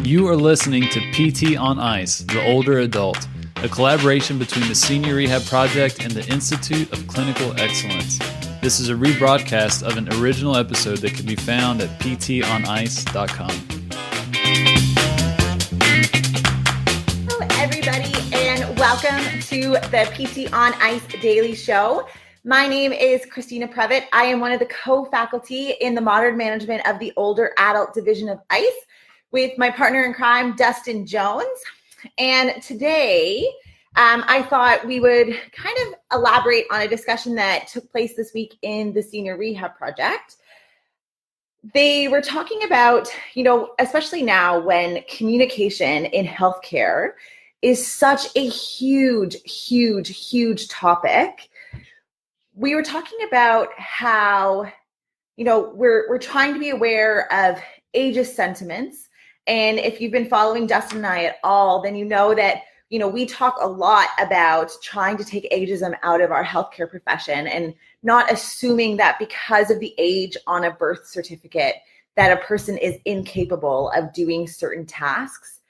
You are listening to PT on Ice, The Older Adult, a collaboration between the Senior Rehab Project and the Institute of Clinical Excellence. This is a rebroadcast of an original episode that can be found at ptonice.com. Hello, everybody, and welcome to the PT on Ice Daily Show. My name is Christina Previtt. I am one of the co-faculty in the Modern Management of the Older Adult Division of ICE with my partner in crime, Dustin Jones. And today, I thought we would kind of elaborate on a discussion that took place this week in the Senior Rehab Project. They were talking about, especially now when communication in healthcare is such a huge topic. We were talking about how, we're trying to be aware of ageist sentiments. And if you've been following Dustin and I at all, then you know that, we talk a lot about trying to take ageism out of our healthcare profession and not assuming that because of the age on a birth certificate that a person is incapable of doing certain tasks.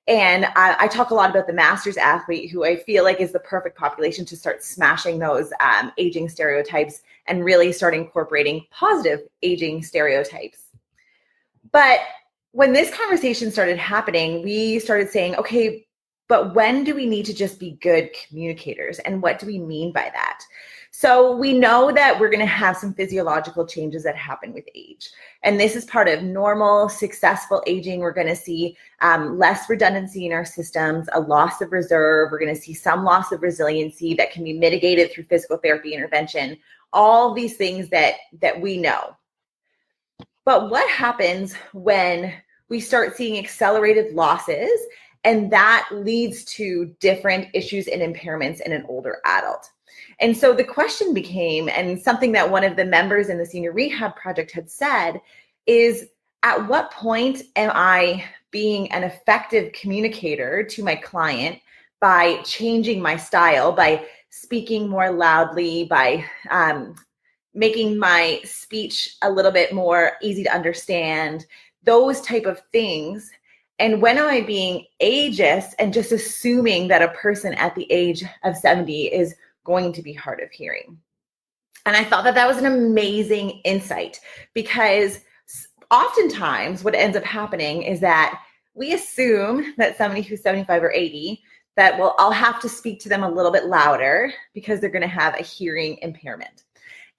And I talk a lot about the master's athlete, who I feel like is the perfect population to start smashing those aging stereotypes and really start incorporating positive aging stereotypes. But when this conversation started happening, we started saying, okay, but when do we need to just be good communicators? And what do we mean by that? So we know that we're going to have some physiological changes that happen with age. And this is part of normal, successful aging. We're going to see less redundancy in our systems, a loss of reserve. We're going to see some loss of resiliency that can be mitigated through physical therapy intervention. All these things that we know. But what happens when we start seeing accelerated losses, and that leads to different issues and impairments in an older adult? And so the question became, and something that one of the members in the Senior Rehab Project had said, is at what point am I being an effective communicator to my client by changing my style, by speaking more loudly, by making my speech a little bit more easy to understand, those type of things. And when am I being ageist and just assuming that a person at the age of 70 is going to be hard of hearing? And I thought that was an amazing insight, because oftentimes what ends up happening is that we assume that somebody who's 75 or 80, that, well, I'll have to speak to them a little bit louder because they're going to have a hearing impairment.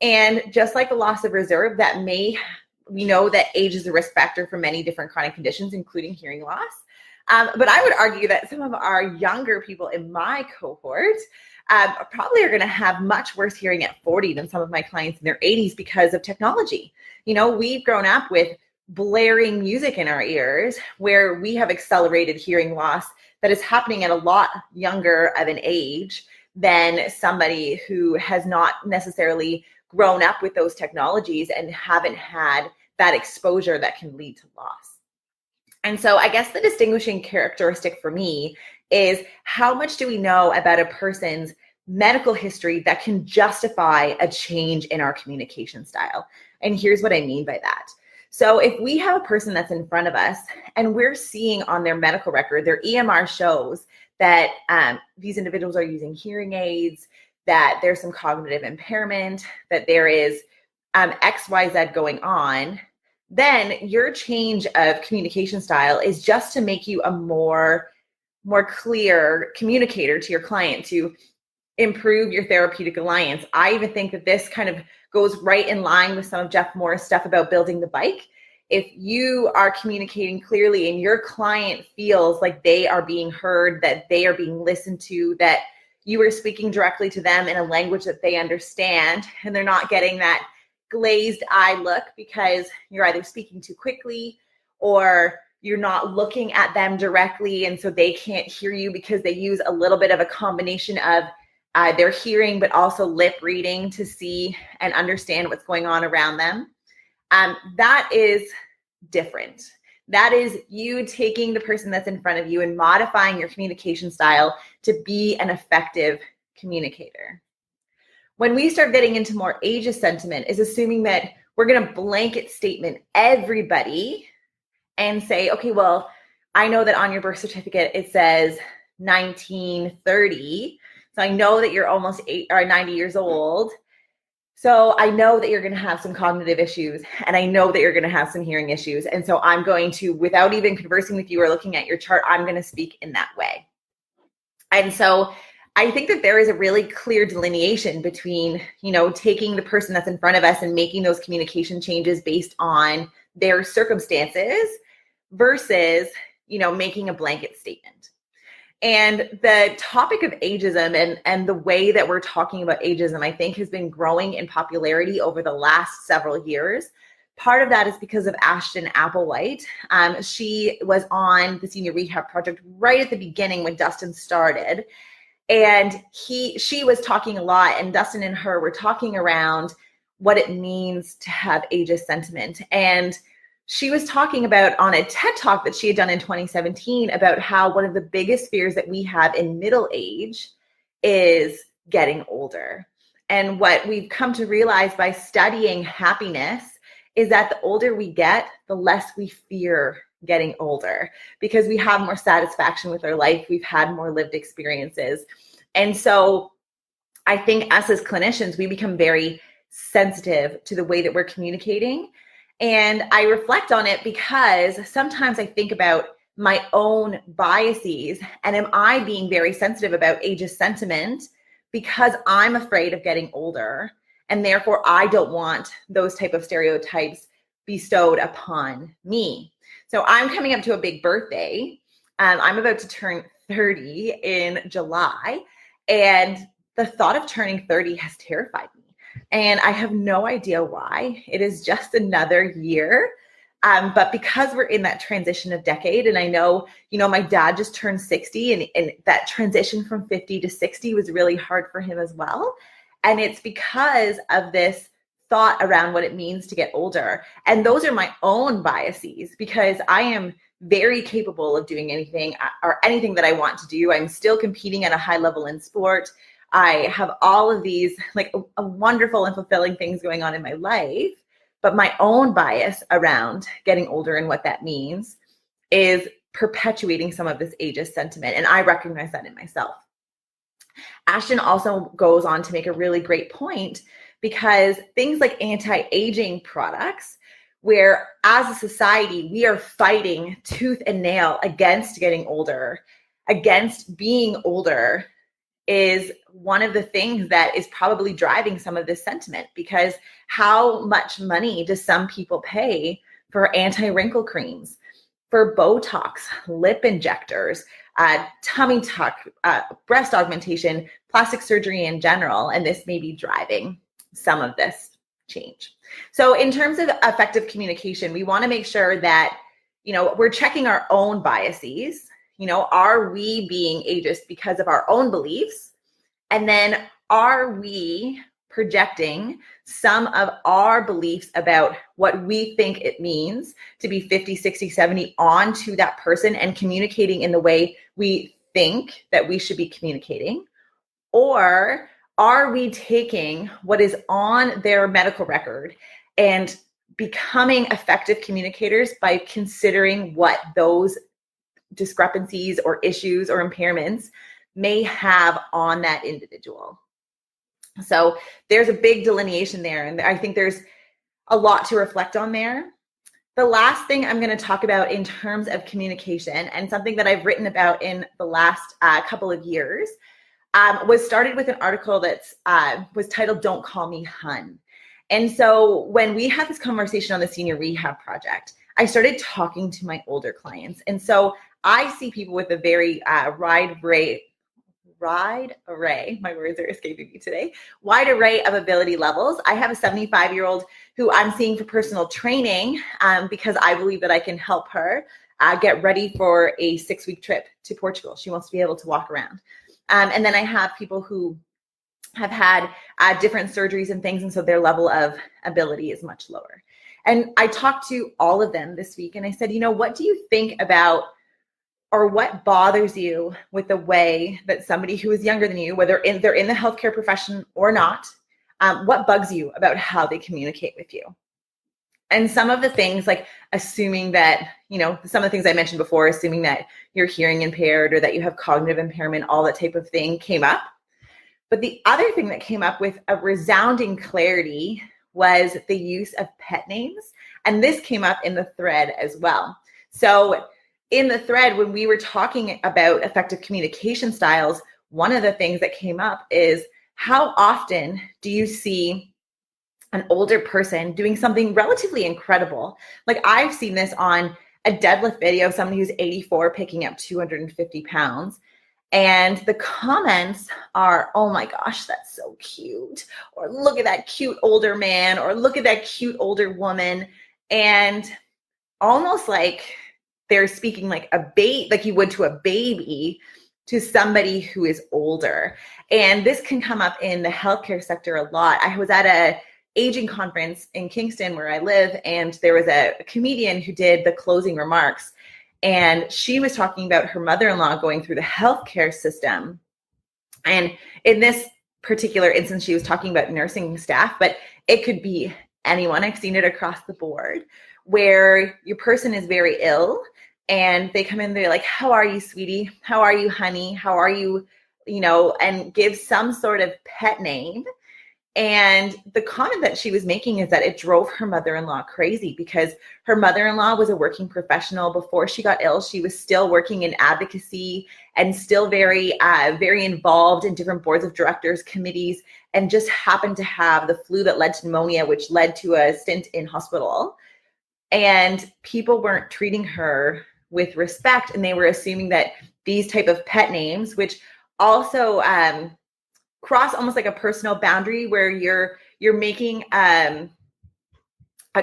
And just like the loss of reserve, we know that age is a risk factor for many different chronic conditions, including hearing loss. But I would argue that some of our younger people in my cohort probably are going to have much worse hearing at 40 than some of my clients in their 80s because of technology. We've grown up with blaring music in our ears, where we have accelerated hearing loss that is happening at a lot younger of an age than somebody who has not necessarily grown up with those technologies and haven't had that exposure that can lead to loss. And so I guess the distinguishing characteristic for me is, how much do we know about a person's medical history that can justify a change in our communication style? And here's what I mean by that. So if we have a person that's in front of us and we're seeing on their medical record, their EMR shows that these individuals are using hearing aids, that there's some cognitive impairment, that there is XYZ going on, then your change of communication style is just to make you a more clear communicator to your client, to improve your therapeutic alliance. I even think that this kind of goes right in line with some of Jeff Moore's stuff about building the bike. If you are communicating clearly and your client feels like they are being heard, that they are being listened to, that you are speaking directly to them in a language that they understand, and they're not getting that glazed eye look because you're either speaking too quickly or you're not looking at them directly, and so they can't hear you because they use a little bit of a combination of their hearing but also lip reading to see and understand what's going on around them. That is different. That is you taking the person that's in front of you and modifying your communication style to be an effective communicator. When we start getting into more ageist sentiment, is assuming that we're going to blanket statement everybody and say, okay, well, I know that on your birth certificate, it says 1930. So I know that you're almost 90 years old. So I know that you're going to have some cognitive issues, and I know that you're going to have some hearing issues. And so I'm going to, without even conversing with you or looking at your chart, I'm going to speak in that way. And so I think that there is a really clear delineation between, taking the person that's in front of us and making those communication changes based on their circumstances versus, making a blanket statement. And the topic of ageism and the way that we're talking about ageism, I think, has been growing in popularity over the last several years. Part of that is because of Ashton Applewhite. She was on the Senior Rehab Project right at the beginning when Dustin started. And she was talking a lot, and Dustin and her were talking around what it means to have ageist sentiment. And she was talking about on a TED Talk that she had done in 2017 about how one of the biggest fears that we have in middle age is getting older. And what we've come to realize by studying happiness is that the older we get, the less we fear getting older because we have more satisfaction with our life. We've had more lived experiences. And so I think us as clinicians, we become very sensitive to the way that we're communicating. And I reflect on it because sometimes I think about my own biases, and am I being very sensitive about ageist sentiment because I'm afraid of getting older, and therefore I don't want those type of stereotypes bestowed upon me. So I'm coming up to a big birthday. I'm about to turn 30 in July, and the thought of turning 30 has terrified me. And I have no idea why. It is just another year. But because we're in that transition of decade, and I know, my dad just turned 60, and that transition from 50 to 60 was really hard for him as well. And it's because of this thought around what it means to get older. And those are my own biases because I am very capable of doing anything that I want to do. I'm still competing at a high level in sport. I have all of these a wonderful and fulfilling things going on in my life, but my own bias around getting older and what that means is perpetuating some of this ageist sentiment. And I recognize that in myself. Ashton also goes on to make a really great point because things like anti-aging products, where as a society, we are fighting tooth and nail against getting older, against being older, is one of the things that is probably driving some of this sentiment, because how much money do some people pay for anti-wrinkle creams, for Botox, lip injectors, tummy tuck, breast augmentation, plastic surgery in general, and this may be driving some of this change. So in terms of effective communication, we want to make sure that, we're checking our own biases. Are we being ageist because of our own beliefs? And then are we projecting some of our beliefs about what we think it means to be 50, 60, 70 onto that person and communicating in the way we think that we should be communicating? Or are we taking what is on their medical record and becoming effective communicators by considering what those discrepancies or issues or impairments may have on that individual? So there's a big delineation there, and I think there's a lot to reflect on there. The last thing I'm going to talk about in terms of communication, and something that I've written about in the last couple of years, was started with an article that's was titled "Don't Call Me Hun." And so when we had this conversation on the Senior Rehab Project, I started talking to my older clients. And so I see people with a very wide array, my words are escaping me today, wide array of ability levels. I have a 75-year-old who I'm seeing for personal training because I believe that I can help her get ready for a 6-week trip to Portugal. She wants to be able to walk around. And then I have people who have had different surgeries and things, and so their level of ability is much lower. And I talked to all of them this week, and I said, what do you think about, or what bothers you with the way that somebody who is younger than you, whether they're in the healthcare profession or not, what bugs you about how they communicate with you? And some of the things, like assuming that, some of the things I mentioned before, assuming that you're hearing impaired or that you have cognitive impairment, all that type of thing came up. But the other thing that came up with a resounding clarity was the use of pet names. And this came up in the thread as well. So in the thread, when we were talking about effective communication styles, one of the things that came up is, how often do you see an older person doing something relatively incredible? Like, I've seen this on a deadlift video of somebody who's 84 picking up 250 pounds. And the comments are, oh my gosh, that's so cute. Or look at that cute older man, or look at that cute older woman. And almost like they're speaking like like you would to a baby, to somebody who is older. And this can come up in the healthcare sector a lot. I was at a aging conference in Kingston where I live, and there was a comedian who did the closing remarks. And she was talking about her mother-in-law going through the healthcare system. And in this particular instance, she was talking about nursing staff, but it could be anyone. I've seen it across the board, where your person is very ill and they come in, they're like, how are you, sweetie? How are you, honey? How are you? And give some sort of pet name. And the comment that she was making is that it drove her mother-in-law crazy, because her mother-in-law was a working professional. Before she got ill, she was still working in advocacy and still very involved in different boards of directors, committees, and just happened to have the flu that led to pneumonia, which led to a stint in hospital. And people weren't treating her with respect, and they were assuming that these type of pet names, which also cross almost like a personal boundary, where you're making a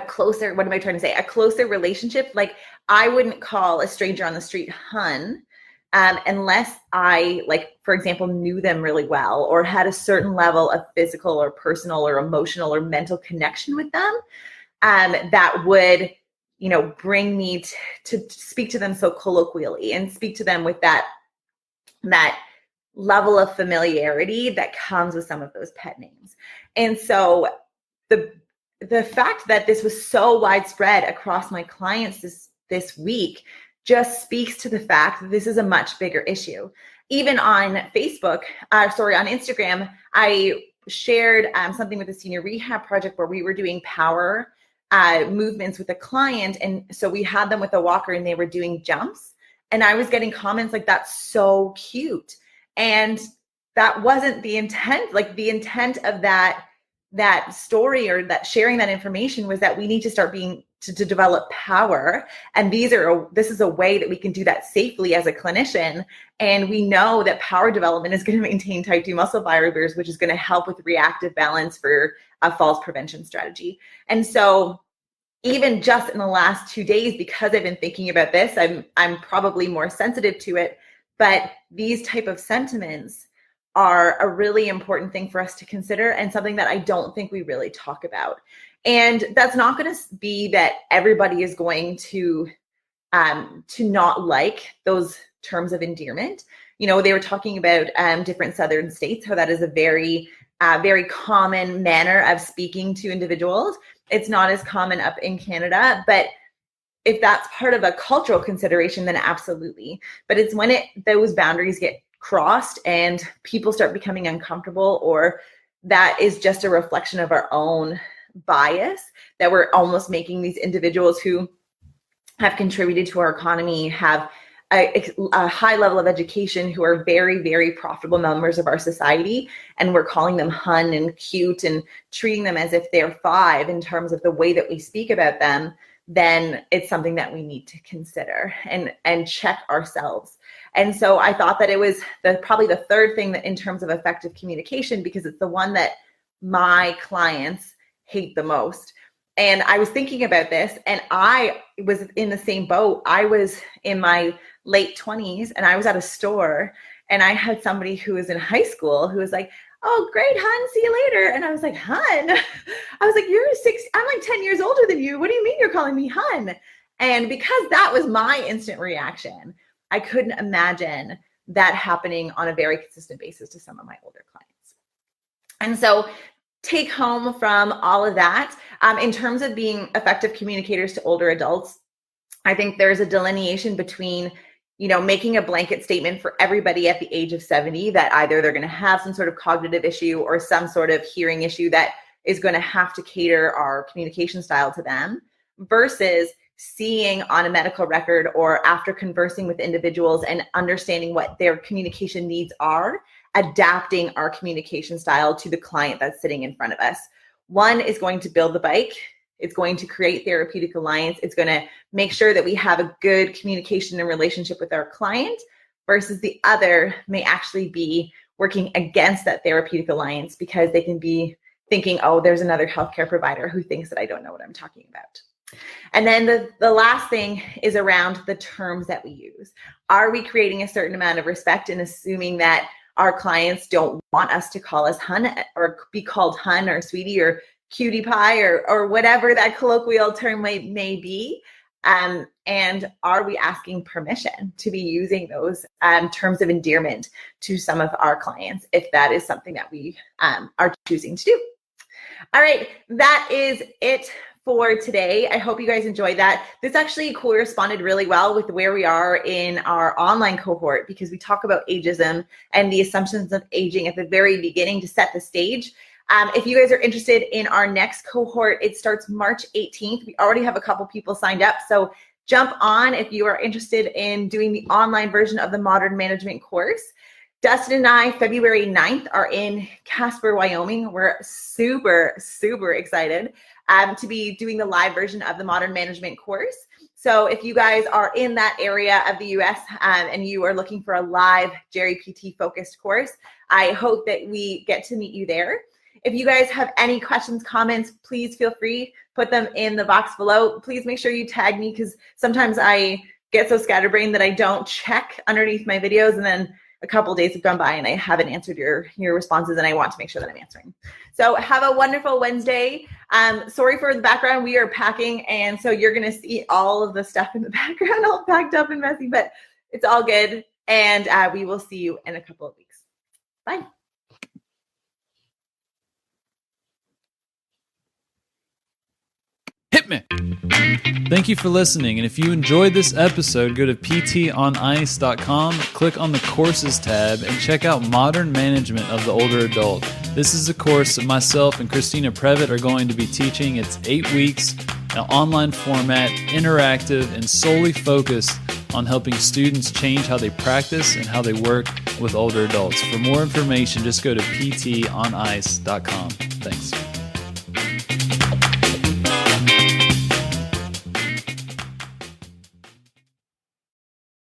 closer, what am I trying to say? A closer relationship. Like, I wouldn't call a stranger on the street hun, unless I, like, for example, knew them really well or had a certain level of physical or personal or emotional or mental connection with them, that would, bring me to speak to them so colloquially and speak to them with that level of familiarity that comes with some of those pet names. And so the fact that this was so widespread across my clients this week just speaks to the fact that this is a much bigger issue. Even on on Instagram, I shared something with the Senior Rehab Project where we were doing power movements with a client. And so we had them with a walker and they were doing jumps. And I was getting comments like, that's so cute. And that wasn't the intent. Like, the intent of that story or that sharing that information was that we need to start to develop power. And this is a way that we can do that safely as a clinician. And we know that power development is going to maintain type 2 muscle fibers, which is going to help with reactive balance for a falls prevention strategy. And so even just in the last 2 days, because I've been thinking about this, I'm probably more sensitive to it. But these type of sentiments are a really important thing for us to consider, and something that I don't think we really talk about. And that's not going to be that everybody is going to not like those terms of endearment. They were talking about different southern states, how that is a very common manner of speaking to individuals. It's not as common up in Canada, but if that's part of a cultural consideration, then absolutely. But it's when those boundaries get crossed and people start becoming uncomfortable, or that is just a reflection of our own bias, that we're almost making these individuals who have contributed to our economy, have a high level of education, who are very, very profitable members of our society, and we're calling them hun and cute and treating them as if they're 5 in terms of the way that we speak about them, then it's something that we need to consider and check ourselves. And so I thought that it was probably the third thing that in terms of effective communication, because it's the one that my clients hate the most. And I was thinking about this, and I was in the same boat. I was in my late 20s and I was at a store, and I had somebody who was in high school who was like, oh, great, hun, see you later. And I was like, hun? I was like, I'm like 10 years older than you. What do you mean you're calling me hun? And because that was my instant reaction, I couldn't imagine that happening on a very consistent basis to some of my older clients. And so take home from all of that, in terms of being effective communicators to older adults, I think there's a delineation between, making a blanket statement for everybody at the age of 70 that either they're going to have some sort of cognitive issue or some sort of hearing issue that is going to have to cater our communication style to them, versus seeing on a medical record or after conversing with individuals and understanding what their communication needs are, adapting our communication style to the client that's sitting in front of us. One is going to build the bike. It's going to create therapeutic alliance. It's going to make sure that we have a good communication and relationship with our client, versus the other may actually be working against that therapeutic alliance because they can be thinking, oh, there's another healthcare provider who thinks that I don't know what I'm talking about. And then the last thing is around the terms that we use. Are we creating a certain amount of respect and assuming that our clients don't want us to call us hun or be called hun or sweetie or cutie pie or whatever that colloquial term may be? And are we asking permission to be using those terms of endearment to some of our clients if that is something that we are choosing to do? All right, that is it for today. I hope you guys enjoyed that. This actually corresponded really well with where we are in our online cohort, because we talk about ageism and the assumptions of aging at the very beginning to set the stage. If you guys are interested in our next cohort, it starts March 18th. We already have a couple people signed up, so jump on if you are interested in doing the online version of the Modern Management course. Dustin and I, February 9th, are in Casper, Wyoming. We're super, super excited to be doing the live version of the Modern Management course. So if you guys are in that area of the US and you are looking for a live Jerry PT focused course, I hope that we get to meet you there. If you guys have any questions, comments, please feel free, put them in the box below. Please make sure you tag me, because sometimes I get so scatterbrained that I don't check underneath my videos, and then a couple of days have gone by and I haven't answered your responses, and I want to make sure that I'm answering. So have a wonderful Wednesday. Sorry for the background. We are packing, and so you're going to see all of the stuff in the background all packed up and messy, but it's all good. And we will see you in a couple of weeks. Bye. Hit me. Thank you for listening. And if you enjoyed this episode, go to ptonice.com, click on the courses tab, and check out Modern Management of the Older Adult. This is a course that myself and Christina Previtt are going to be teaching. It's 8 weeks, an online format, interactive, and solely focused on helping students change how they practice and how they work with older adults. For more information, just go to ptonice.com. Thanks.